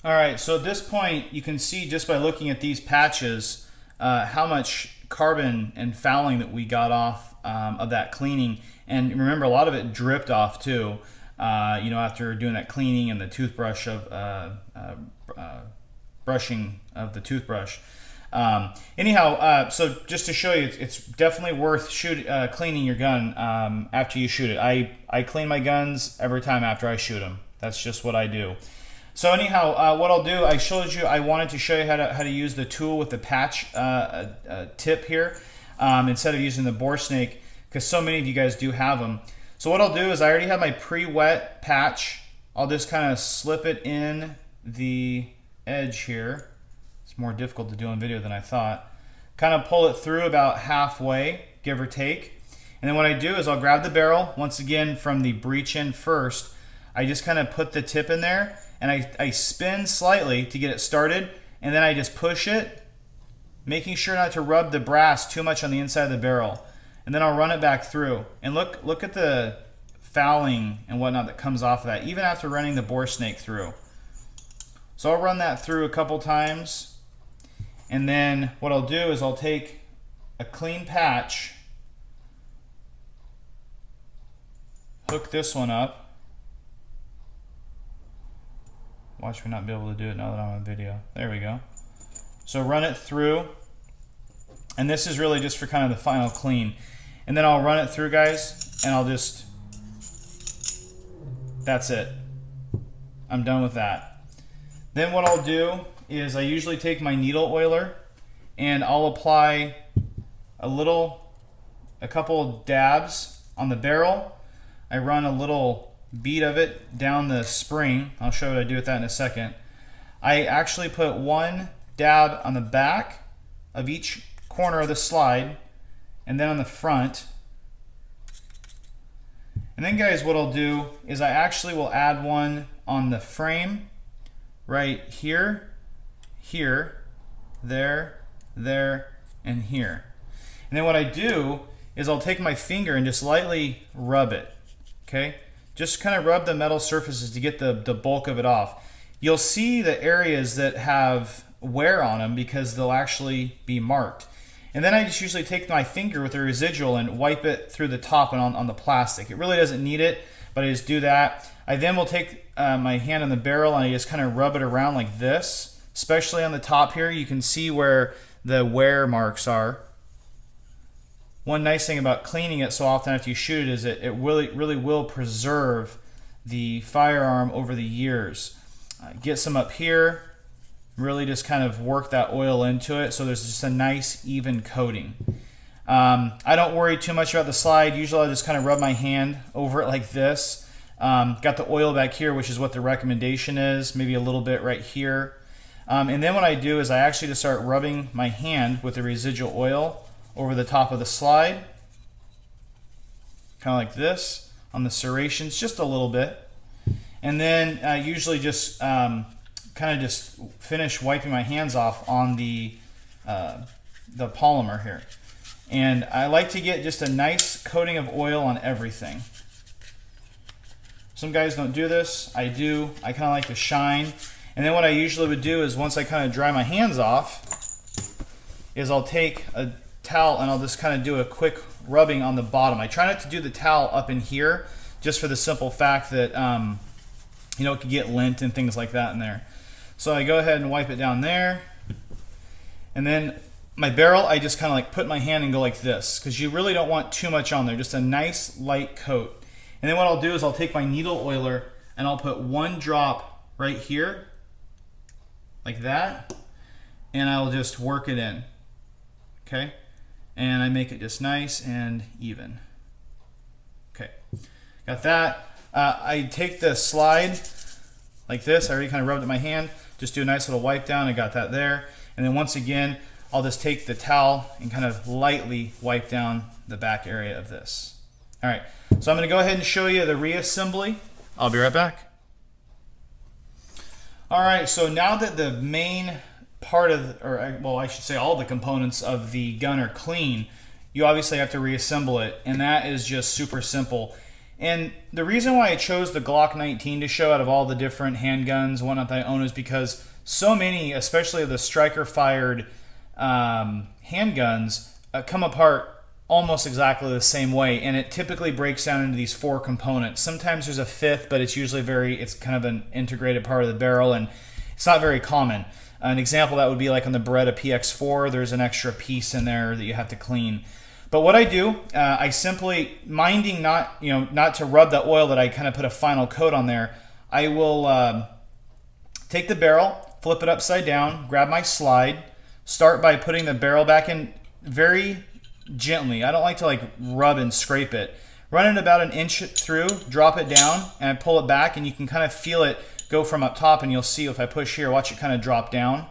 All right, so at this point, you can see just by looking at these patches how much carbon and fouling that we got off of that cleaning. And remember, a lot of it dripped off too, after doing that cleaning and the toothbrush of brushing of the toothbrush. So just to show you, it's definitely worth cleaning your gun after you shoot it. I clean my guns every time after I shoot them. That's just what I do. So anyhow, what I'll do, I wanted to show you how to use the tool with the patch tip here instead of using the bore snake, because so many of you guys do have them. So what I'll do is I already have my pre-wet patch. I'll just kind of slip it in the edge here. It's more difficult to do on video than I thought. Kind of pull it through about halfway, give or take. And then what I do is I'll grab the barrel, once again from the breech end first. I just kind of put the tip in there, and I spin slightly to get it started, and then I just push it, making sure not to rub the brass too much on the inside of the barrel. And then I'll run it back through. And look at the fouling and whatnot that comes off of that, even after running the bore snake through. So I'll run that through a couple times, and then what I'll do is I'll take a clean patch, hook this one up. Watch me not be able to do it now that I'm on video. There we go. So run it through, and this is really just for kind of the final clean. And then I'll run it through, guys, and I'll just, that's it. I'm done with that. Then what I'll do is I usually take my needle oiler and I'll apply a couple dabs on the barrel. I run a little bead of it down the spring. I'll show you what I do with that in a second. I actually put one dab on the back of each corner of the slide, and then on the front. And then, guys, what I'll do is I actually will add one on the frame right here, here, there, and here. And then what I do is I'll take my finger and just lightly rub it, okay? Just kind of rub the metal surfaces to get the bulk of it off. You'll see the areas that have wear on them because they'll actually be marked. And then I just usually take my finger with a residual and wipe it through the top and on the plastic. It really doesn't need it, but I just do that. I then will take my hand on the barrel and I just kind of rub it around like this, especially on the top here. You can see where the wear marks are. One nice thing about cleaning it so often after you shoot it is it really will preserve the firearm over the years. Get some up here, really just kind of work that oil into it so there's just a nice even coating. I don't worry too much about the slide. Usually I just kind of rub my hand over it like this. Got the oil back here, which is what the recommendation is, maybe a little bit right here. And then what I do is I actually just start rubbing my hand with the residual oil over the top of the slide, kind of like this, on the serrations, just a little bit. And then I usually just kind of just finish wiping my hands off on the polymer here. And I like to get just a nice coating of oil on everything. Some guys don't do this. I do. I kind of like to shine. And then what I usually would do is once I kind of dry my hands off is I'll take a towel and I'll just kind of do a quick rubbing on the bottom. I try not to do the towel up in here just for the simple fact that it can get lint and things like that in there. So I go ahead and wipe it down there, and then my barrel I just kind of like put my hand and go like this because you really don't want too much on there, just a nice light coat. And then what I'll do is I'll take my needle oiler and I'll put one drop right here like that, and I'll just work it in, okay? And I make it just nice and even. Okay, got that. I take the slide like this. I already kind of rubbed it in my hand. Just do a nice little wipe down. I got that there. And then once again, I'll just take the towel and kind of lightly wipe down the back area of this. All right, so I'm going to go ahead and show you the reassembly. I'll be right back. All right, so now that the main part of, well, I should say all the components of the gun are clean, you obviously have to reassemble it, and that is just super simple. And the reason why I chose the Glock 19 to show out of all the different handguns and whatnot that I own is because so many, especially of the striker-fired handguns, come apart almost exactly the same way, and it typically breaks down into these 4 components. Sometimes there's a 5th, but it's usually it's kind of an integrated part of the barrel, and it's not very common. An example that would be like on the Beretta PX4, there's an extra piece in there that you have to clean. But what I do, I simply, minding not to rub the oil that I kind of put a final coat on there, I will take the barrel, flip it upside down, grab my slide, start by putting the barrel back in very gently. I don't like to like rub and scrape it. Run it about an inch through, drop it down, and I pull it back, and you can kind of feel it go from up top, and you'll see if I push here, watch it kind of drop down.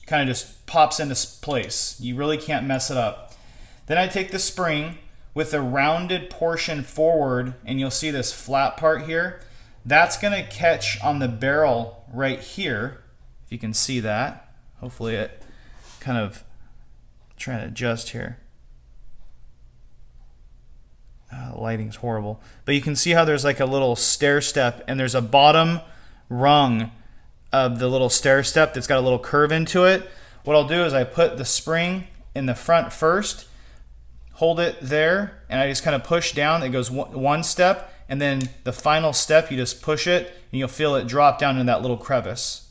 Kind of just pops into place. You really can't mess it up. Then I take the spring with the rounded portion forward, and you'll see this flat part here. That's going to catch on the barrel right here, if you can see that. Hopefully it kind of, trying to adjust here. Lighting's horrible. But you can see how there's like a little stair step, and there's a bottom rung of the little stair step that's got a little curve into it. What I'll do is I put the spring in the front first, hold it there, and I just kind of push down. It goes one step, and then the final step, you just push it, and you'll feel it drop down in that little crevice.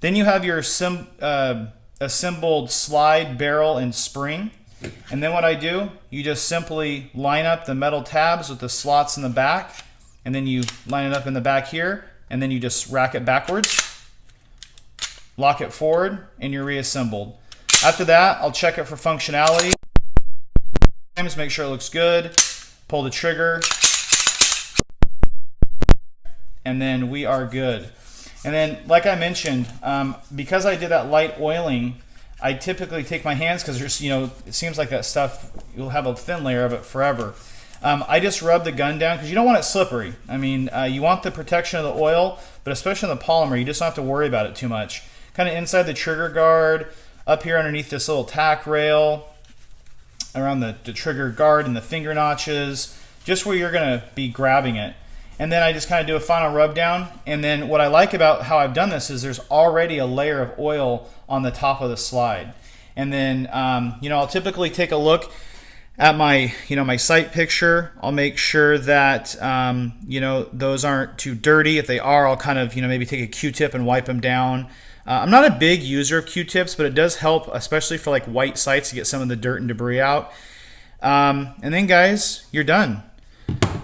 Then you have your assembled slide, barrel, and spring. And then what I do, you just simply line up the metal tabs with the slots in the back, and then you line it up in the back here, and then you just rack it backwards, lock it forward, and you're reassembled. After that, I'll check it for functionality. Make sure it looks good, pull the trigger, and then we are good. And then, like I mentioned, because I did that light oiling, I typically take my hands, because there's, it seems like that stuff, you'll have a thin layer of it forever. I just rub the gun down, because you don't want it slippery. I mean, you want the protection of the oil, but especially in the polymer, you just don't have to worry about it too much. Kind of inside the trigger guard, up here underneath this little tack rail, around the trigger guard and the finger notches, just where you're going to be grabbing it. And then I just kind of do a final rub down. And then what I like about how I've done this is there's already a layer of oil on the top of the slide. And then, I'll typically take a look at my, my sight picture. I'll make sure that, those aren't too dirty. If they are, I'll kind of, maybe take a Q-tip and wipe them down. I'm not a big user of Q-tips, but it does help, especially for like white sights, to get some of the dirt and debris out. And then, guys, you're done.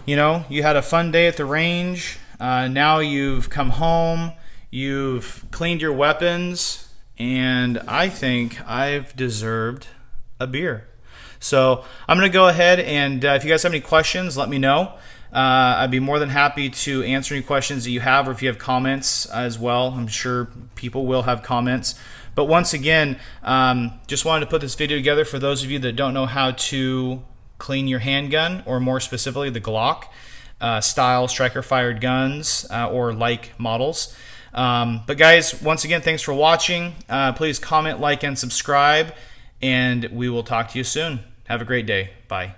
You had a fun day at the range. Now you've come home, you've cleaned your weapons, and I think I've deserved a beer. So I'm going to go ahead, and if you guys have any questions, let me know. I'd be more than happy to answer any questions that you have, or if you have comments as well. I'm sure people will have comments. But once again, just wanted to put this video together for those of you that don't know how to clean your handgun, or more specifically the Glock style striker-fired guns or like models. But guys, once again, thanks for watching. Please comment, like, and subscribe, and we will talk to you soon. Have a great day. Bye.